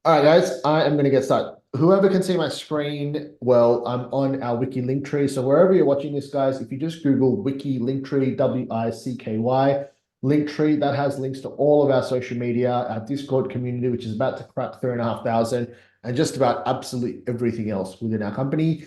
All right, guys, I am going to get started. Whoever can see my screen, well, I'm on our Wiki link tree. So wherever you're watching this, guys, if you just Google Wiki link tree, WICKY link tree, that has links to all of our social media, our Discord community, which is about to crack 3,500, and just about absolutely everything else within our company.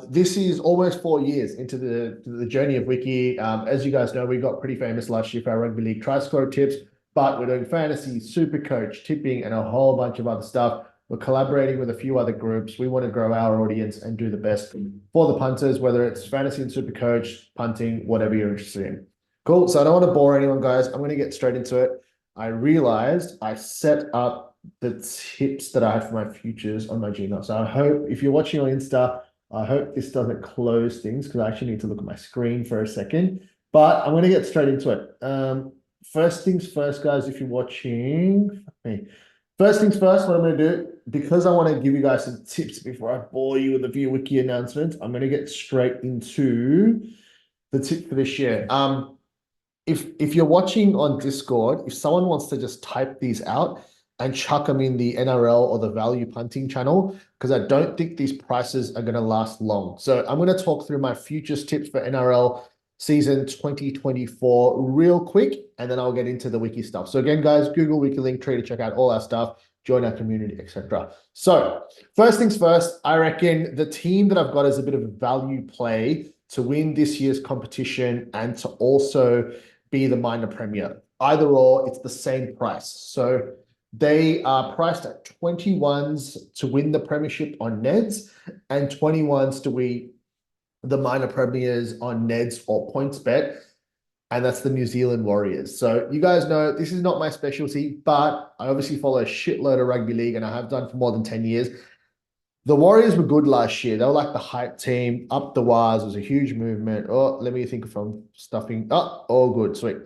This is almost 4 years into the journey of Wiki. As you guys know, we got pretty famous last year for our rugby league try scorer tips. But we're doing fantasy, super coach, tipping, and a whole bunch of other stuff. We're collaborating with a few other groups. We want to grow our audience and do the best for the punters, whether it's fantasy and super coach, punting, whatever you're interested in. Cool. So I don't want to bore anyone, guys. I'm going to get straight into it. I realized I set up the tips that I had for my futures on my Gmail. So I hope if you're watching on Insta, I hope this doesn't close things because I actually need to look at my screen for a second. But I'm going to get straight into it. First things first, guys, if you're watching, first things first, what I'm going to do, because I want to give you guys some tips before I bore you with a few Wiki announcements, I'm going to get straight into the tip for this year. If you're watching on Discord, if someone wants to just type these out and chuck them in the NRL or the value punting channel, because I don't think these prices are going to last long. So I'm going to talk through my futures tips for NRL season 2024 real quick, and then I'll get into the Wiki stuff. So again, guys, Google Wiki link tree to check out all our stuff, join our community, etc. So first things first, I reckon the team that I've got is a bit of a value play to win this year's competition and to also be the minor premier. Either or, it's the same price. So they are priced at 21s to win the premiership on Neds and 21s to win the minor premiers on Neds or PointsBet, and that's the New Zealand Warriors. So you guys know this is not my specialty, but I obviously follow a shitload of rugby league and I have done for more than 10 years. The Warriors were good last year. They were like the hype team, up the wires. It was a huge movement. Oh, let me think if I'm stuffing. Oh, all good, sweet.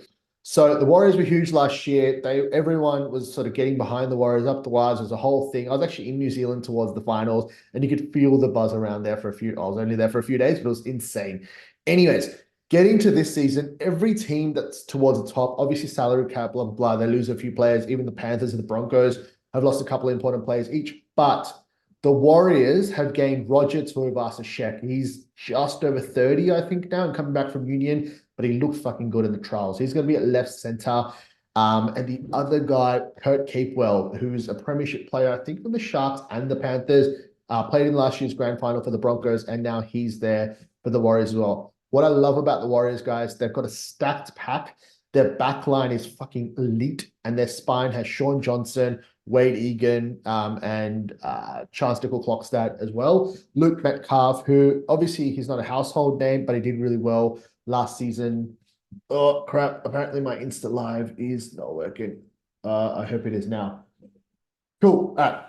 So the Warriors were huge last year. Everyone was sort of getting behind the Warriors, up the wires. It was a whole thing. I was actually in New Zealand towards the finals, and you could feel the buzz around there for a few. I was only there for a few days, but it was insane. Anyways, getting to this season, every team that's towards the top, obviously salary cap, blah blah blah. They lose a few players. Even the Panthers and the Broncos have lost a couple of important players each, but the Warriors have gained Roger Tuivasa-Sheck. He's just over 30, I think, now, and coming back from Union, but he looked fucking good in the trials. He's going to be at left center. And the other guy, Kurt Capewell, who's a premiership player, I think, from the Sharks and the Panthers, played in last year's grand final for the Broncos, and now he's there for the Warriors as well. What I love about the Warriors, guys, they've got a stacked pack. Their back line is fucking elite, and their spine has Sean Johnson, Wade Egan, and Chance Nickel-Klokstad as well. Luke Metcalf, who obviously he's not a household name, but he did really well last season. Oh, crap. Apparently my Insta Live is not working. I hope it is now. Cool. All right.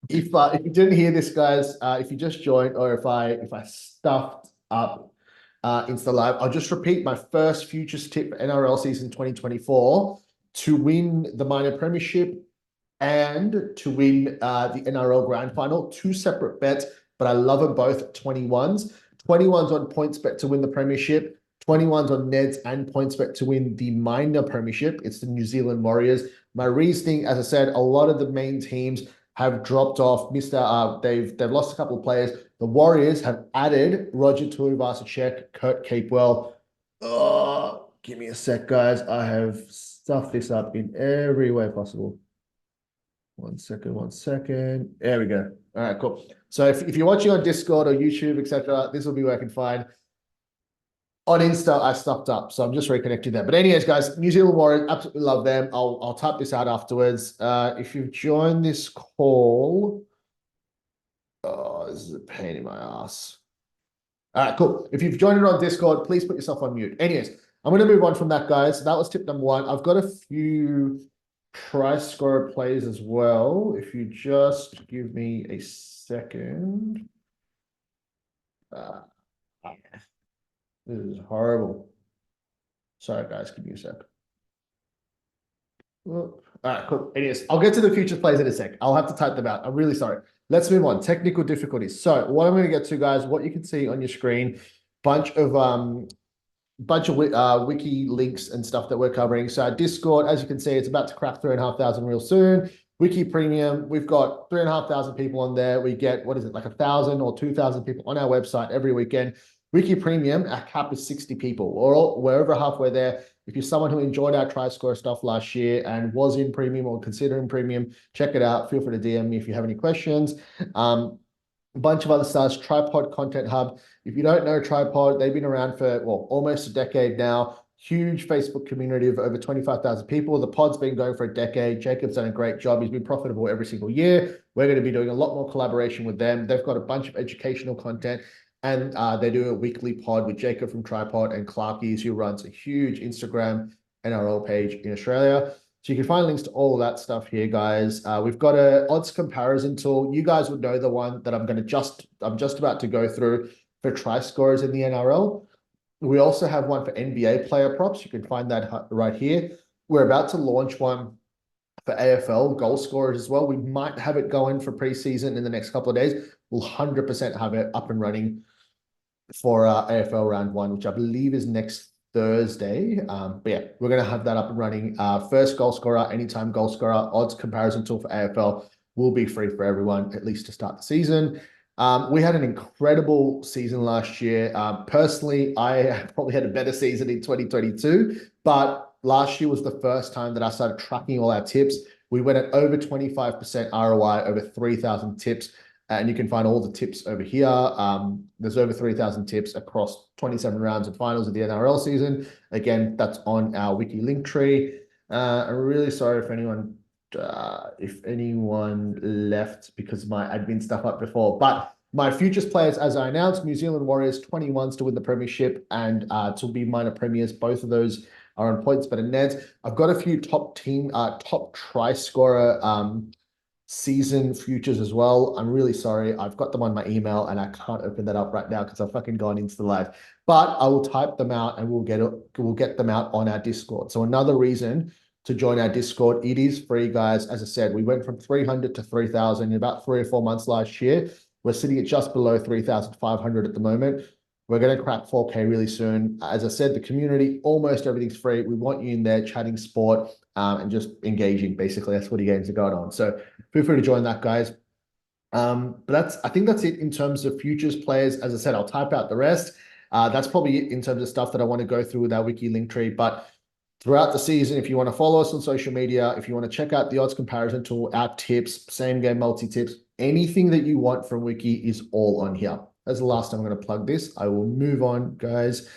If you didn't hear this, guys, if you just joined or if I stuffed up Insta Live, I'll just repeat my first futures tip for NRL season 2024 to win the minor premiership and to win the NRL grand final. Two separate bets, but I love them both at 21s. 21s on PointsBet to win the premiership, 21s on Neds and PointsBet to win the minor premiership. It's the New Zealand Warriors. My reasoning, as I said, a lot of the main teams have dropped off. They've lost a couple of players. The Warriors have added Roger Tuivasa-Sheck, Kurt Capewell. Oh, give me a sec, guys. I have stuffed this up in every way possible. One second. There we go. All right, cool. So if you're watching on Discord or YouTube, etc., this will be working fine. On Insta, I stuffed up, so I'm just reconnecting them. But anyways, guys, New Zealand Warriors, absolutely love them. I'll type this out afterwards. If you've joined this call, oh, this is a pain in my ass. All right, cool. If you've joined it on Discord, please put yourself on mute. Anyways, I'm going to move on from that, guys. That was tip number one. I've got a few price scorer plays as well. If you just give me a second. This is horrible. Sorry, guys. Give me a sec. All right, cool. Anyways, I'll get to the future plays in a sec. I'll have to type them out. I'm really sorry. Let's move on. Technical difficulties. So what I'm going to get to, guys, what you can see on your screen, bunch of Wiki links and stuff that we're covering. So our Discord, as you can see, it's about to crack 3,500 real soon. Wiki Premium, we've got 3,500 people on there. We get, what is it, like 1,000 or 2,000 people on our website every weekend. Wiki Premium, our cap is 60 people. We're over halfway there. If you're someone who enjoyed our try score stuff last year and was in premium or considering premium, check it out. Feel free to DM me if you have any questions. A bunch of other stuff. Tripod Content Hub. If you don't know Tripod, they've been around for, well, almost a decade now. Huge Facebook community of over 25,000 people. The pod's been going for a decade. Jacob's done a great job. He's been profitable every single year. We're going to be doing a lot more collaboration with them. They've got a bunch of educational content, and they do a weekly pod with Jacob from Tripod and Clarkies, who runs a huge Instagram NRL page in Australia. So you can find links to all of that stuff here, guys. We've got a odds comparison tool. You guys would know the one that I'm just about to go through for try scorers in the NRL. We also have one for NBA player props. You can find that right here. We're about to launch one for AFL goal scorers as well. We might have it going for preseason in the next couple of days. We'll 100% have it up and running for AFL round one, which I believe is next Thursday. But yeah, we're going to have that up and running. First goal scorer, anytime goal scorer, odds comparison tool for AFL will be free for everyone, at least to start the season. We had an incredible season last year. Personally, I probably had a better season in 2022, but last year was the first time that I started tracking all our tips. We went at over 25% ROI, over 3,000 tips. And you can find all the tips over here. There's over 3,000 tips across 27 rounds and finals of the NRL season. Again, that's on our Wiki link tree. I'm really sorry if anyone left because my admin stuff up before. But my futures players, as I announced, New Zealand Warriors, 21s to win the premiership and to be minor premiers. Both of those are on points, but in Neds. I've got a few top try scorer season futures as well. I'm really sorry. I've got them on my email and I can't open that up right now because I've fucking gone into the live. But I will type them out and we'll get them out on our Discord. So another reason to join our Discord, it is free, guys. As I said, we went from 300 to 3,000 in about 3 or 4 months last year. We're sitting at just below 3,500 at the moment. We're going to crack 4K really soon. As I said, the community, almost everything's free. We want you in there chatting sport and just engaging. Basically, that's what the games are going on. So feel free to join that, guys. But I think that's it in terms of futures players. As I said, I'll type out the rest. That's probably it in terms of stuff that I want to go through with our Wiki link tree. But throughout the season, if you want to follow us on social media, if you want to check out the odds comparison tool, our tips, same game multi-tips, anything that you want from Wiki is all on here. That's the last time I'm going to plug this. I will move on, guys.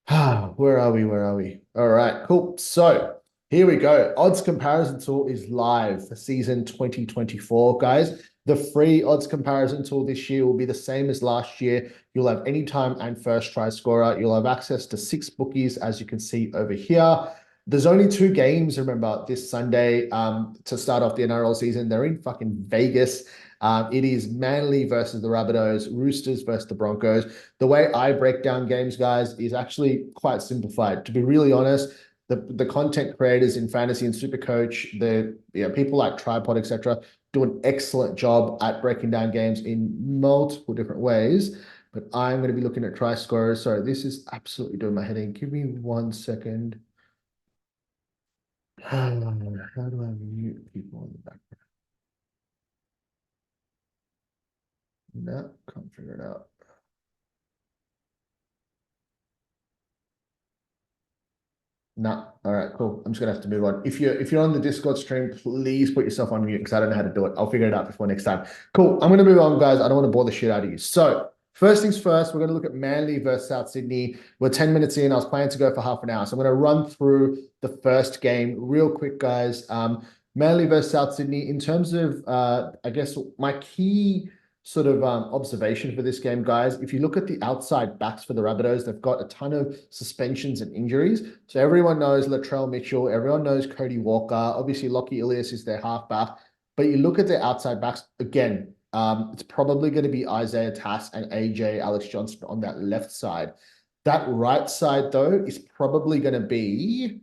Where are we? All right, cool. So here we go. Odds comparison tool is live for season 2024, guys. The free odds comparison tool this year will be the same as last year. You'll have anytime and first try scorer. You'll have access to 6 bookies, as you can see over here. There's only 2 games, remember, this Sunday to start off the NRL season. They're in fucking Vegas. It is Manly versus the Rabbitohs, Roosters versus the Broncos. The way I break down games, guys, is actually quite simplified. To be really honest, the content creators in Fantasy and Supercoach, people like Tripod, etc., do an excellent job at breaking down games in multiple different ways. But I'm going to be looking at try scorers. Sorry, this is absolutely doing my head in. Give me 1 second. How do I mute people in the background? No, can't figure it out. No. All right, cool. I'm just gonna have to move on. If you're on the Discord stream, please put yourself on mute because I don't know how to do it. I'll figure it out before next time. Cool. I'm gonna move on, guys. I don't want to bore the shit out of you. So first things first, we're gonna look at Manly versus South Sydney. We're 10 minutes in. I was planning to go for half an hour, so I'm gonna run through the first game real quick, guys. Manly versus South Sydney. In terms of, I guess my key sort of observation for this game, guys. If you look at the outside backs for the Rabbitohs, they've got a ton of suspensions and injuries. So everyone knows Latrell Mitchell, everyone knows Cody Walker. Obviously, Lockie Ilias is their halfback. But you look at their outside backs, again, it's probably going to be Isaiah Tass and AJ Alex Johnson on that left side. That right side, though, is probably going to be...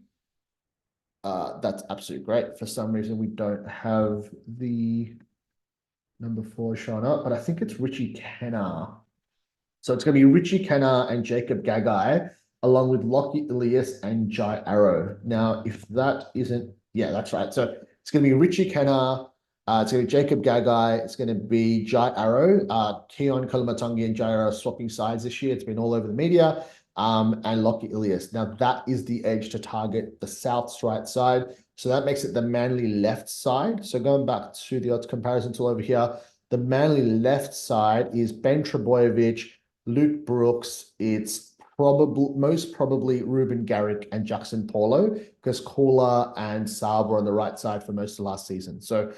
that's absolutely great. For some reason, we don't have the... number 4 showing up, but I think it's Richie Kenner. So it's going to be Richie Kenner and Jacob Gagai, along with Lockie Ilias and Jai Arrow. Now, if that isn't, yeah, that's right. So it's It's going to be Richie Kenner. It's going to be Jacob Gagai. It's going to be Jai Arrow. Keon Kalamatangi and Jai Arrow are swapping sides this year. It's been all over the media. And Lockie Ilias. Now, that is the edge to target the South's right side. So that makes it the Manly left side. So going back to the odds comparison tool over here, the Manly left side is Ben Trebojevic, Luke Brooks. It's most probably Ruben Garrick and Jackson Paulo, because Kula and Saab were on the right side for most of last season. So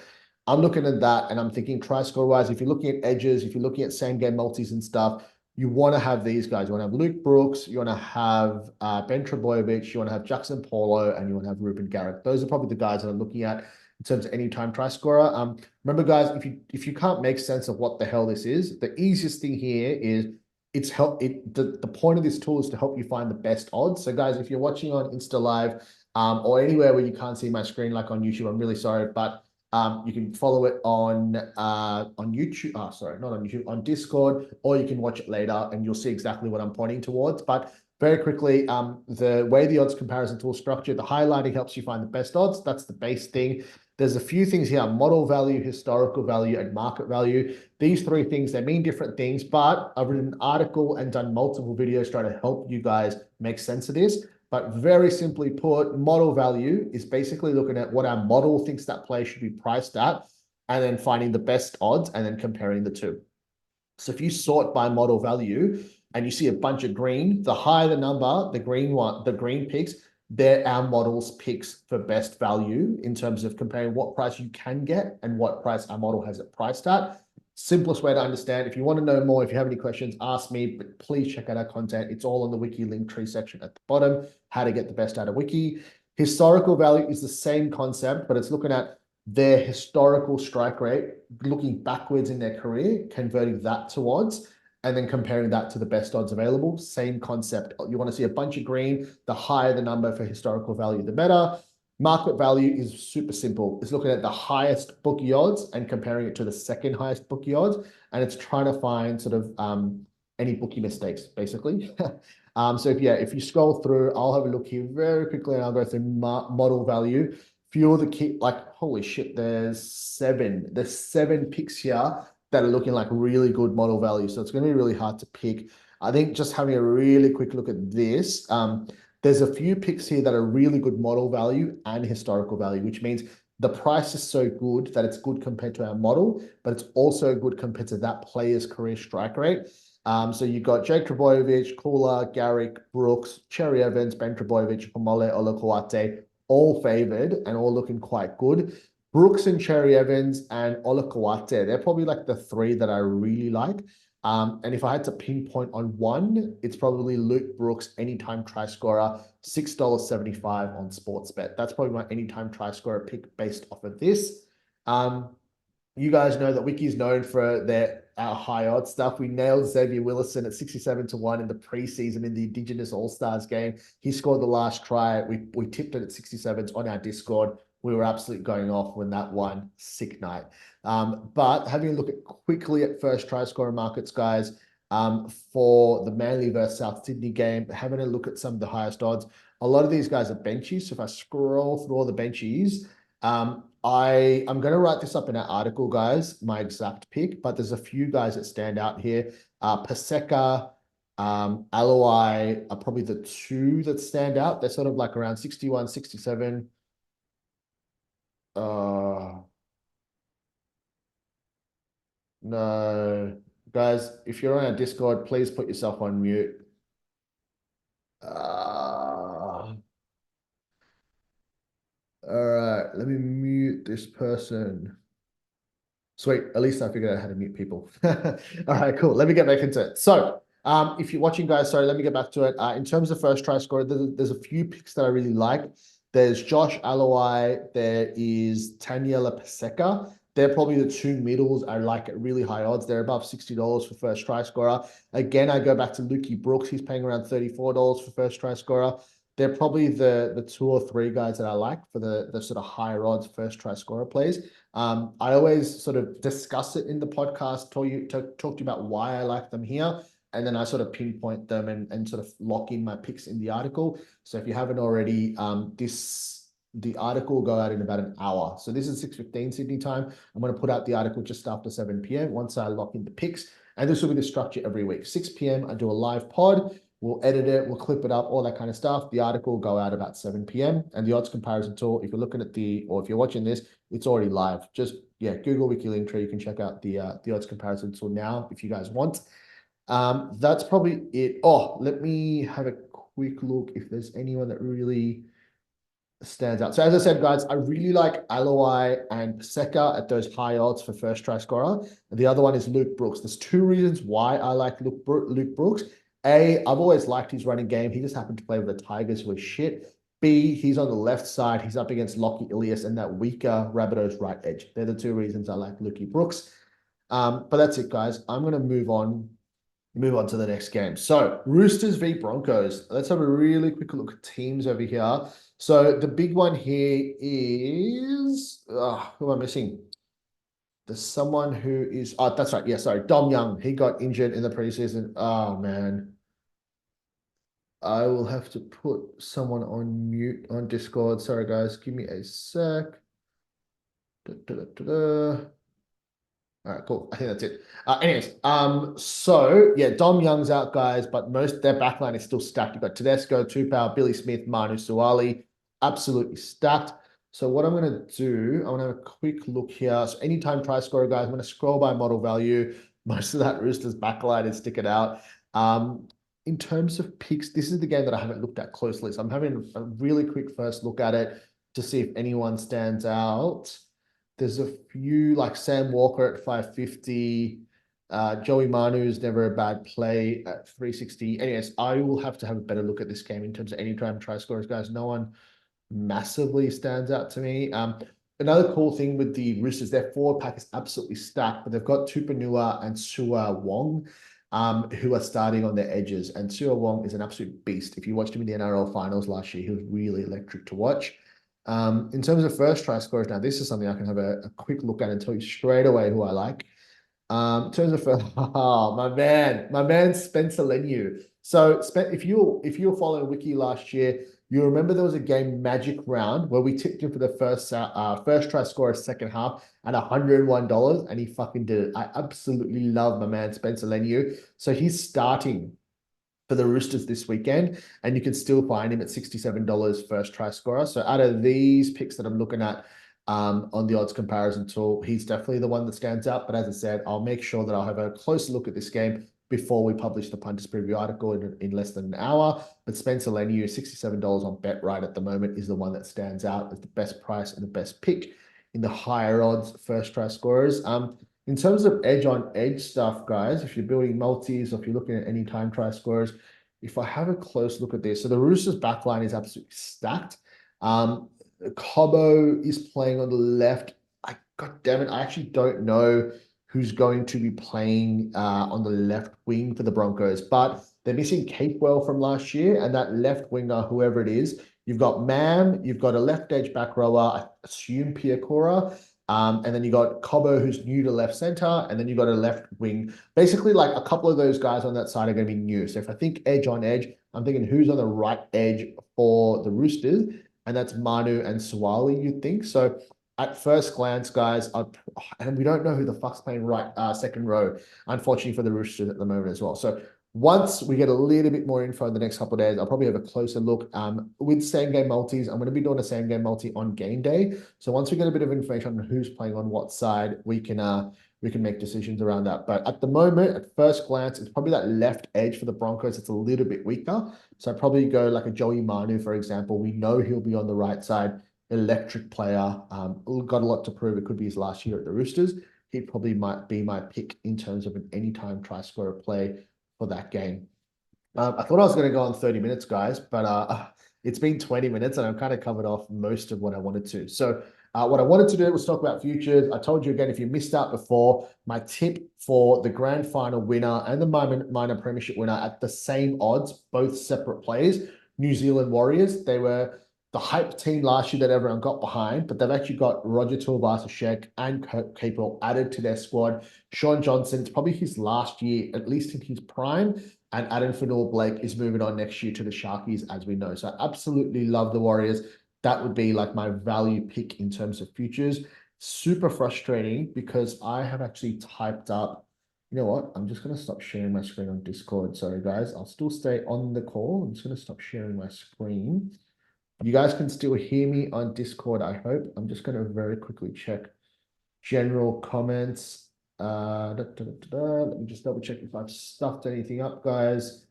I'm looking at that and I'm thinking try score wise, if you're looking at edges, if you're looking at same game multis and stuff, you want to have these guys. You want to have Luke Brooks, you want to have Ben Trebojevic, you want to have Jackson Paulo, and you want to have Ruben Garrick. Those are probably the guys that I'm looking at in terms of anytime try scorer. Remember, guys, if you can't make sense of what the hell this is, the easiest thing here is the point of this tool is to help you find the best odds. So, guys, if you're watching on Insta Live or anywhere where you can't see my screen, like on YouTube, I'm really sorry, but you can follow it on YouTube. Oh, sorry, not on YouTube, on Discord, or you can watch it later and you'll see exactly what I'm pointing towards. But very quickly, the way the odds comparison tool is structured, the highlighting helps you find the best odds. That's the base thing. There's a few things here: model value, historical value, and market value. These three things, they mean different things, but I've written an article and done multiple videos trying to help you guys make sense of this. But very simply put, model value is basically looking at what our model thinks that play should be priced at, and then finding the best odds and then comparing the two. So if you sort by model value and you see a bunch of green, the higher the number, the green picks, they're our model's picks for best value in terms of comparing what price you can get and what price our model has it priced at. Simplest way to understand. If you want to know more, if you have any questions, ask me, but please check out our content. It's all on the Wiki link tree section at the bottom, how to get the best out of Wiki. Historical value is the same concept, but it's looking at their historical strike rate, looking backwards in their career, converting that to odds, and then comparing that to the best odds available. Same concept. You want to see a bunch of green. The higher the number for historical value, the better. Market value is super simple. It's looking at the highest bookie odds and comparing it to the second highest bookie odds. And it's trying to find sort of any bookie mistakes, basically. So if you scroll through, I'll have a look here very quickly and I'll go through model value. Few of the key, like, holy shit, there's seven picks here that are looking like really good model value. So it's going to be really hard to pick. I think just having a really quick look at this, there's a few picks here that are really good model value and historical value, which means the price is so good that it's good compared to our model, but it's also good compared to that player's career strike rate. So you've got Jake Trebojevic, Kula, Garrick, Brooks, Cherry Evans, Ben Trebojevic, Pomole, Olakuate, all favored and all looking quite good. Brooks and Cherry Evans and Olakuate, they're probably like the three that I really like. And if I had to pinpoint on one, it's probably Luke Brooks, anytime try scorer, $6.75 on Sportsbet. That's probably my anytime try scorer pick based off of this. You guys know that Wiki's known for our high odds stuff. We nailed Xavier Willison at 67-1 in the preseason in the Indigenous All-Stars game. He scored the last try. We tipped it at 67s on our Discord. We were absolutely going off when that won. Sick night. But having a look quickly at first try scorer markets, guys, for the Manly versus South Sydney game, having a look at some of the highest odds. A lot of these guys are benchies. So if I scroll through all the benchies, I'm going to write this up in our article, guys, my exact pick, but there's a few guys that stand out here. Paseka, Aloi are probably the two that stand out. They're sort of like around 61, 67. No, guys, if you're on our Discord, please put yourself on mute. All right, let me mute this person. Sweet, at least I figured out how to mute people. All right, cool. Let me get back into it. So, if you're watching, guys, sorry, let me get back to it. In terms of first try scorer, there's a few picks that I really like. There's Josh Aloi. There is Taniela Paseka. They're probably the two middles I like at really high odds. They're above $60 for first try scorer. Again, I go back to Lukey Brooks. He's paying around $34 for first try scorer. They're probably the two or three guys that I like for the sort of higher odds first try scorer plays. I always sort of discuss it in the podcast, talk to you about why I like them here. And then I sort of pinpoint them and sort of lock in my picks in the article. So if you haven't already, this the article will go out in about an hour. So this is 6:15 Sydney time. I'm going to put out the article just after 7 p.m. once I lock in the picks. And this will be the structure every week. 6 p.m. I do a live pod. We'll edit it, we'll clip it up, all that kind of stuff. The article will go out about 7 p.m. And the odds comparison tool, if you're looking at or if you're watching this, it's already live. Just, yeah, Google Wiki Linktree. You can check out the odds comparison tool now if you guys want. That's probably it. Oh, let me have a quick look if there's anyone that really stands out. So as I said, guys, I really like Aloi and Paseka at those high odds for first try scorer. And the other one is Luke Brooks. There's two reasons why I like Luke Brooks. A, I've always liked his running game. He just happened to play with the Tigers, who are shit. B, he's on the left side. He's up against Lockie Ilias and that weaker Rabbitohs right edge. They're the two reasons I like Lukey Brooks. But that's it, guys. I'm going to move on to the next game. So Roosters v Broncos. Let's have a really quick look at teams over here. So the big one here is, who am I missing? There's someone who is, that's right. Yeah, sorry. Dom Young. He got injured in the preseason. Oh, man. I will have to put someone on mute on Discord. Sorry, guys. Give me a sec. All right, cool. I think that's it. Anyways, so yeah, Dom Young's out, guys, but their backline is still stacked. You've got Tedesco, Tupou, Billy Smith, Manu Suwali, absolutely stacked. So what I'm going to do, I want to have a quick look here. So anytime try scorer, guys, I'm going to scroll by model value. Most of that Roosters backline is sticking out. In terms of picks, this is the game that I haven't looked at closely. So I'm having a really quick first look at it to see if anyone stands out. There's a few like Sam Walker at 550. Joey Manu is never a bad play at 360. Anyways, I will have to have a better look at this game in terms of anytime try scorers, guys. No one massively stands out to me. Another cool thing with the Roosters, their forward pack is absolutely stacked, but they've got Tupanua and Sua Wong, who are starting on their edges. And Sua Wong is an absolute beast. If you watched him in the NRL finals last year, he was really electric to watch. In terms of first try scorers, now this is something I can have a quick look at and tell you straight away who I like. In terms of first, my man Spencer Leniu. So if you're following Wiki last year, you remember there was a game Magic Round where we tipped him for the first try scorer second half at $101, and he fucking did it. I absolutely love my man Spencer Leniu. So he's starting for the Roosters this weekend, and you can still find him at $67 first try scorer. So out of these picks that I'm looking at on the odds comparison tool, he's definitely the one that stands out. But as I said, I'll make sure that I'll have a closer look at this game before we publish the Punters preview article in less than an hour. But Spencer Leniu, $67 on BetRight at the moment, is the one that stands out as the best price and the best pick in the higher odds first try scorers. In terms of edge on edge stuff, guys, if you're building multis or if you're looking at any time try scorers, if I have a close look at this, so the Roosters backline is absolutely stacked. Cobbo is playing on the left. God damn it, I actually don't know who's going to be playing on the left wing for the Broncos, but they're missing Capewell from last year, and that left winger, whoever it is, you've got Mam, you've got a left edge back rower, I assume Piakora, and then you got Cobbo, who's new to left center, and then you got a left wing. Basically, like a couple of those guys on that side are going to be new. So if I think edge on edge, I'm thinking who's on the right edge for the Roosters, and that's Manu and Suwali, you'd think. So at first glance, guys, and we don't know who the fuck's playing right second row, unfortunately for the Roosters at the moment as well. So once we get a little bit more info in the next couple of days, I'll probably have a closer look. With same game multis, I'm going to be doing a same game multi on game day. So once we get a bit of information on who's playing on what side, we can make decisions around that. But at the moment, at first glance, it's probably that left edge for the Broncos. It's a little bit weaker. So I'd probably go like a Joey Manu, for example. We know he'll be on the right side. Electric player, got a lot to prove. It could be his last year at the Roosters. He probably might be my pick in terms of an anytime try scorer play for that game. I thought I was going to go on 30 minutes, guys, but it's been 20 minutes and I've kind of covered off most of what I wanted to. So what I wanted to do was talk about futures. I told you again, if you missed out before, my tip for the grand final winner and the minor premiership winner at the same odds, both separate plays, New Zealand Warriors. They were the hype team last year that everyone got behind, but they've actually got Roger Tuivasa-Sheck and Kurt Capewell added to their squad. Sean Johnson, it's probably his last year, at least in his prime, and Adam Fanua-Blake is moving on next year to the Sharkies, as we know. So I absolutely love the Warriors. that would be like my value pick in terms of futures. Super frustrating because I have actually typed up, you know what? I'm just going to stop sharing my screen on Discord. Sorry, guys. I'll still stay on the call. I'm just going to stop sharing my screen. You guys can still hear me on Discord, I hope. I'm just going to very quickly check general comments. Let me just double check if I've stuffed anything up, guys.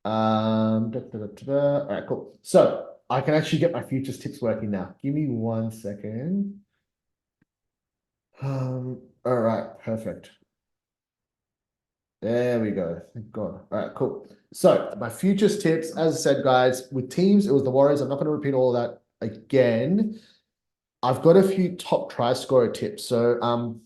All right, cool. So I can actually get my futures tips working now. Give me 1 second. All right, perfect. There we go. Thank God. All right, cool. So my futures tips, as I said, guys, with teams, it was the Warriors. I'm not going to repeat all of that again. I've got a few top try scorer tips. So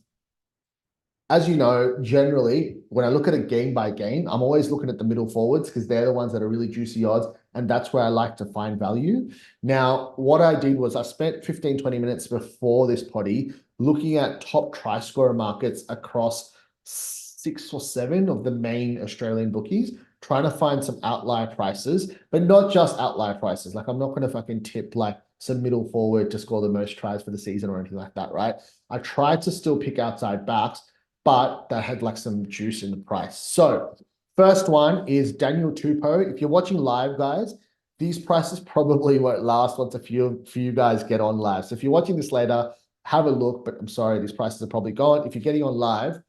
as you know, generally, when I look at a game by game, I'm always looking at the middle forwards because they're the ones that are really juicy odds. And that's where I like to find value. Now, what I did was I spent 15, 20 minutes before this potty looking at top try scorer markets across 6 or 7 of the main Australian bookies, trying to find some outlier prices, but not just outlier prices. Like, I'm not going to fucking tip like some middle forward to score the most tries for the season or anything like that, right? I tried to still pick outside backs, but that had like some juice in the price. So first one is Daniel Tupou. If you're watching live, guys, these prices probably won't last once a few you guys get on live. So if you're watching this later, have a look, but I'm sorry, these prices are probably gone. If you're getting on live,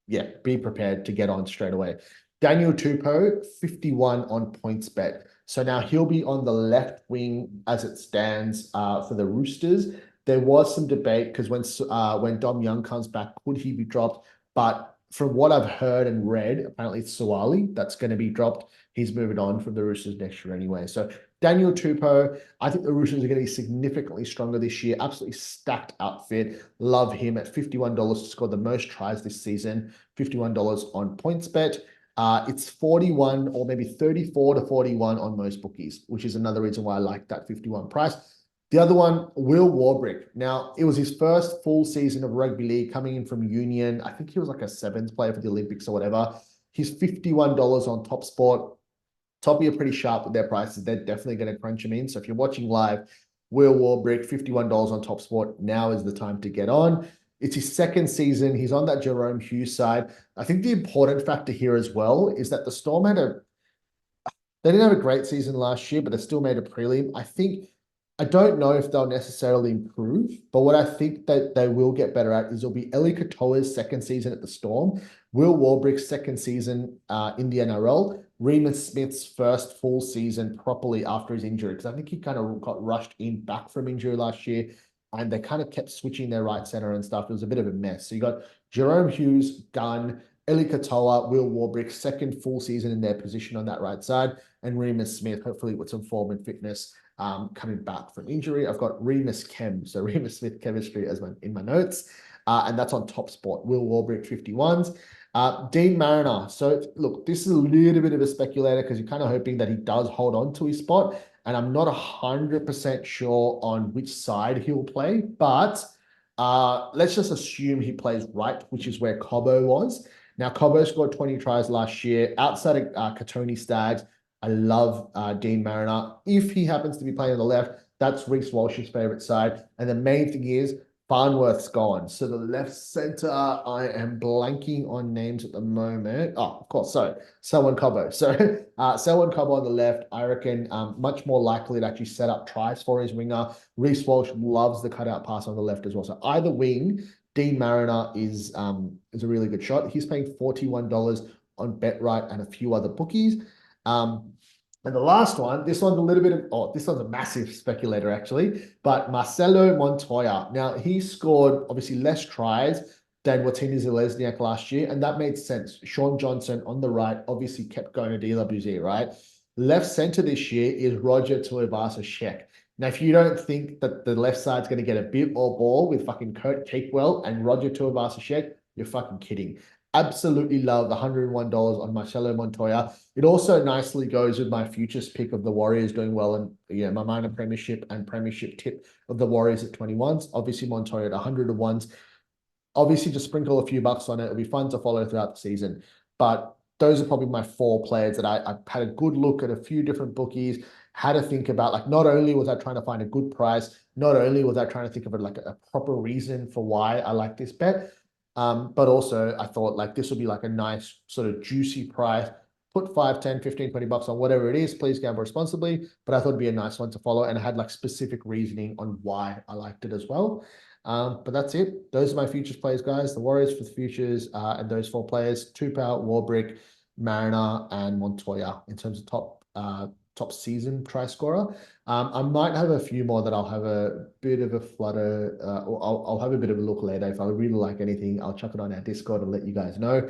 yeah, be prepared to get on straight away. Daniel Tupou, 51 on PointsBet. So now he'll be on the left wing as it stands for the Roosters. There was some debate because when Dom Young comes back, could he be dropped? But from what I've heard and read, apparently it's Suwali that's going to be dropped. He's moving on from the Roosters next year anyway. So Daniel Tupou, I think the Roosters are going to be significantly stronger this year. Absolutely stacked outfit. Love him at $51 to score the most tries this season. $51 on PointsBet. It's 41 or maybe 34 to 41 on most bookies, which is another reason why I like that 51 price. The other one, Will Warbrick. Now, it was his first full season of rugby league coming in from Union. I think he was like a sevens player for the Olympics or whatever. He's $51 on Top Sport. Toppy are pretty sharp with their prices. They're definitely going to crunch him in. So if you're watching live, Will Warbrick, $51 on Top Sport. Now is the time to get on. It's his second season. He's on that Jerome Hughes side. I think the important factor here as well is that the Storm they didn't have a great season last year, but they still made a prelim. I don't know if they'll necessarily improve, but what I think that they will get better at is it'll be Eli Katoa's second season at the Storm, Will Warbrick's second season in the NRL, Remus Smith's first full season properly after his injury, because I think he kind of got rushed in back from injury last year, and they kind of kept switching their right center and stuff. It was a bit of a mess. So you got Jerome Hughes, Gunn, Eli Katoa, Will Warbrick, second full season in their position on that right side, and Remus Smith, hopefully with some form and fitness coming back from injury. I've got Remus Chem, so Remus Smith chemistry in my notes, and that's on Top Spot. Will Warbrick 51s. Dean Mariner. So look, this is a little bit of a speculator because you're kind of hoping that he does hold on to his spot, and I'm not 100% sure on which side he'll play, but let's just assume he plays right, which is where Cobbo was. Now, Cobbo scored 20 tries last year outside of Katoni Staggs. I love Dean Mariner. If he happens to be playing on the left, that's Reece Walsh's favorite side. And the main thing is Farnworth's gone. So the left center, I am blanking on names at the moment. Oh, of course, sorry. Selwyn Cobbo. So Selwyn Cobbo on the left, I reckon much more likely to actually set up tries for his winger. Reece Walsh loves the cutout pass on the left as well. So either wing, Dean Mariner is a really good shot. He's paying $41 on BetRight and a few other bookies. And the last one, this one's a massive speculator actually, but Marcelo Montoya. Now, he scored obviously less tries than Watini Zelezniak last year, and that made sense. Sean Johnson on the right obviously kept going to DWZ, right? Left center this year is Roger Tuivasa-Sheck. Now, if you don't think that the left side's going to get a bit or ball with fucking Kurt Capewell and Roger Tuivasa-Sheck, you're fucking kidding. Absolutely love the $101 on Marcelo Montoya. It also nicely goes with my futures pick of the Warriors doing well, and my minor premiership and premiership tip of the Warriors at 21s. Obviously, Montoya at 100 to ones. Obviously, just sprinkle a few bucks on it. It'll be fun to follow throughout the season. But those are probably my 4 players that I had a good look at a few different bookies. how to think about, like, not only was I trying to find a good price, not only was I trying to think of it like a proper reason for why I like this bet, but also I thought like this would be like a nice sort of juicy price. Put 5, 10, 15, 20 bucks on whatever it is. Please gamble responsibly. But I thought it'd be a nice one to follow. And I had like specific reasoning on why I liked it as well. But that's it. Those are my futures plays, guys. The Warriors for the futures and those 4 players: Tupou, Warbrick, Mariner, and Montoya in terms of top season try scorer. I might have a few more that I'll have a bit of a flutter, or I'll have a bit of a look later. If I really like anything, I'll chuck it on our Discord and let you guys know.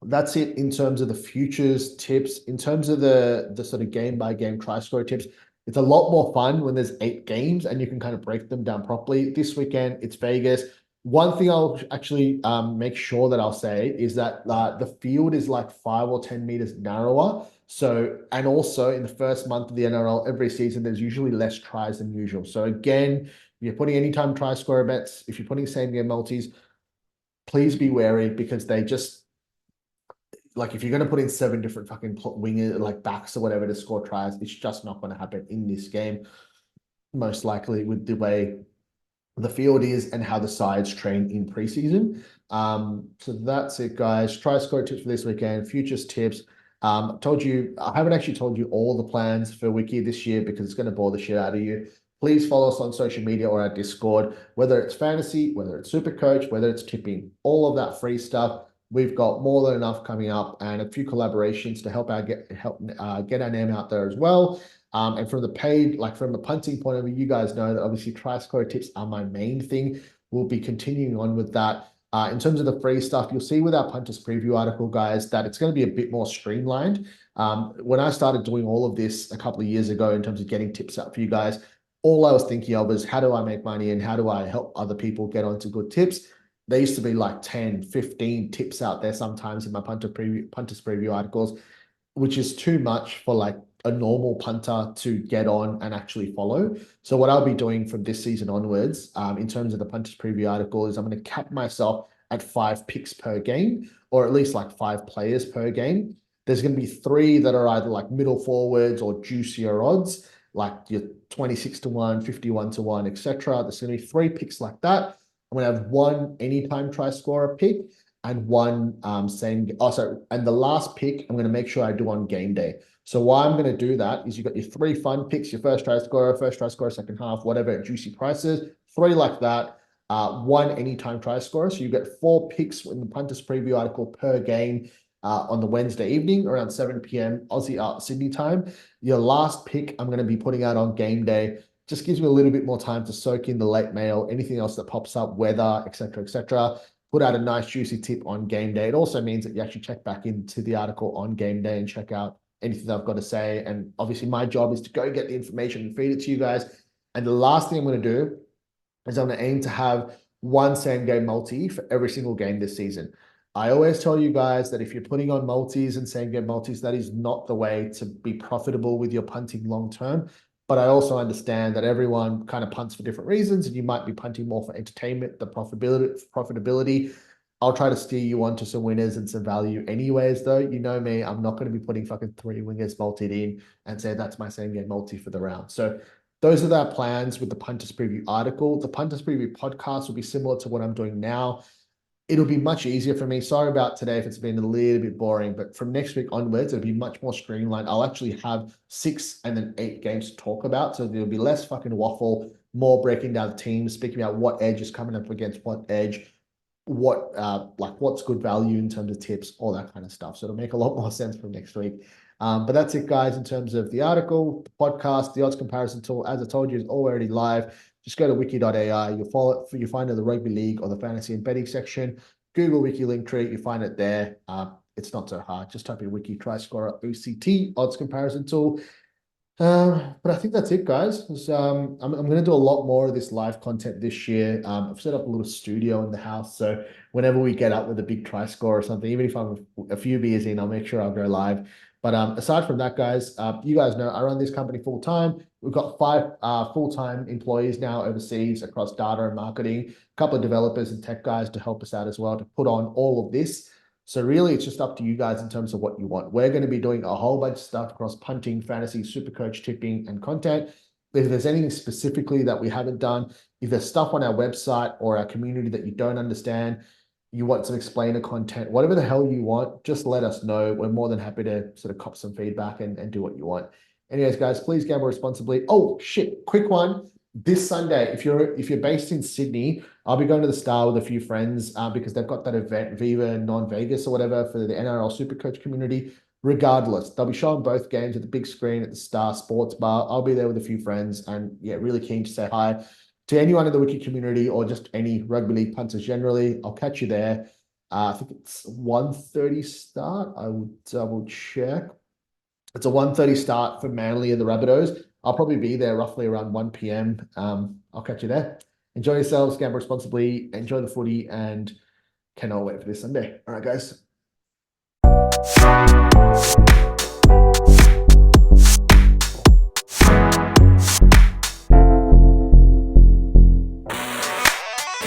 That's it in terms of the futures tips. In terms of the sort of game by game try score tips, it's a lot more fun when there's 8 games and you can kind of break them down properly. This weekend, it's Vegas. One thing I'll actually make sure that I'll say is that the field is like 5 or 10 meters narrower. So, and also in the first month of the NRL, every season, there's usually less tries than usual. So again, if you're putting anytime try scorer bets, if you're putting same game multis, please be wary because they just, like, if you're going to put in 7 different fucking wingers, like backs or whatever to score tries, it's just not going to happen in this game. Most likely with the way the field is and how the sides train in preseason. So that's it, guys. Try score tips for this weekend, futures tips. I haven't actually told you all the plans for Wicky this year because it's going to bore the shit out of you. Please follow us on social media or our Discord, whether it's fantasy, whether it's super coach, whether it's tipping, all of that free stuff. We've got more than enough coming up and a few collaborations to help get our name out there as well. And from the paid, like from the punting point of view, you guys know that obviously try score tips are my main thing. We'll be continuing on with that. In terms of the free stuff, you'll see with our punters preview article, guys, that it's going to be a bit more streamlined. When I started doing all of this a couple of years ago in terms of getting tips out for you guys, all I was thinking of was how do I make money and how do I help other people get onto good tips? There used to be like 10, 15 tips out there sometimes in my punters preview articles, which is too much for like a normal punter to get on and actually follow. So what I'll be doing from this season onwards, in terms of the punters preview article, is I'm going to cap myself at 5 picks per game, or at least like 5 players per game. There's going to be 3 that are either like middle forwards or juicier odds, like your 26 to 1, 51 to 1, etc. There's going to be 3 picks like that. I'm going to have 1 anytime try scorer pick and 1 and the last pick I'm going to make sure I do on game day. So why I'm going to do that is you've got your 3 fun picks, your first try scorer, second half, whatever juicy prices, 3 like that, 1 anytime try scorer. So you get 4 picks in the punters preview article per game on the Wednesday evening around 7 p.m. Aussie Sydney time. Your last pick I'm going to be putting out on game day. Just gives me a little bit more time to soak in the late mail, anything else that pops up, weather, etc., etc. Put out a nice juicy tip on game day. It also means that you actually check back into the article on game day and check out anything that I've got to say. And obviously my job is to go get the information and feed it to you guys. And the last thing I'm going to do is I'm going to aim to have 1 same game multi for every single game this season. I always tell you guys that if you're putting on multis and same game multis, that is not the way to be profitable with your punting long term. But I also understand that everyone kind of punts for different reasons, and you might be punting more for entertainment, the profitability. I'll try to steer you onto some winners and some value anyways, though. You know me, I'm not going to be putting fucking 3 wingers multied in and say that's my same game multi for the round. So those are our plans with the punters preview article. The punters preview podcast will be similar to what I'm doing now. It'll be much easier for me. Sorry about today if it's been a little bit boring, but from next week onwards, it'll be much more streamlined. I'll actually have 6 and then 8 games to talk about. So there'll be less fucking waffle, more breaking down teams, speaking about what edge is coming up against what edge, what's good value in terms of tips, all that kind of stuff. So it'll make a lot more sense from next week. But that's it, guys, in terms of the article, the podcast, the odds comparison tool, as I told you, is already live. Just go to wiki.ai. You find it in the rugby league or the fantasy and betting section. Google Wiki Linktree. You find it there. It's not so hard. Just type in Wiki try scorer OCT odds comparison tool. But I think that's it, guys. I'm going to do a lot more of this live content this year. I've set up a little studio in the house, so whenever we get up with a big try score or something, even if I'm a few beers in, I'll make sure I'll go live. But aside from that, guys, you guys know I run this company full time. We've got 5 full-time employees now overseas across data and marketing, a couple of developers and tech guys to help us out as well to put on all of this. So really, it's just up to you guys in terms of what you want. We're going to be doing a whole bunch of stuff across punting, fantasy, supercoach, tipping, and content. If there's anything specifically that we haven't done, if there's stuff on our website or our community that you don't understand, you want some explainer content, whatever the hell you want, just let us know. We're more than happy to sort of cop some feedback and do what you want. Anyways, guys, please gamble responsibly. Oh shit, quick one. This Sunday, if you're based in Sydney, I'll be going to the Star with a few friends because they've got that event, Viva Non-Vegas or whatever, for the NRL Supercoach community. Regardless, they'll be showing both games at the big screen at the Star Sports Bar. I'll be there with a few friends and yeah, really keen to say hi to anyone in the Wiki community or just any rugby league punters generally. I'll catch you there. I think it's 1:30 start. I will double check. It's a 1:30 start for Manly and the Rabbitohs. I'll probably be there roughly around 1 p.m. I'll catch you there. Enjoy yourselves, gamble responsibly, enjoy the footy, and cannot wait for this Sunday. All right, guys.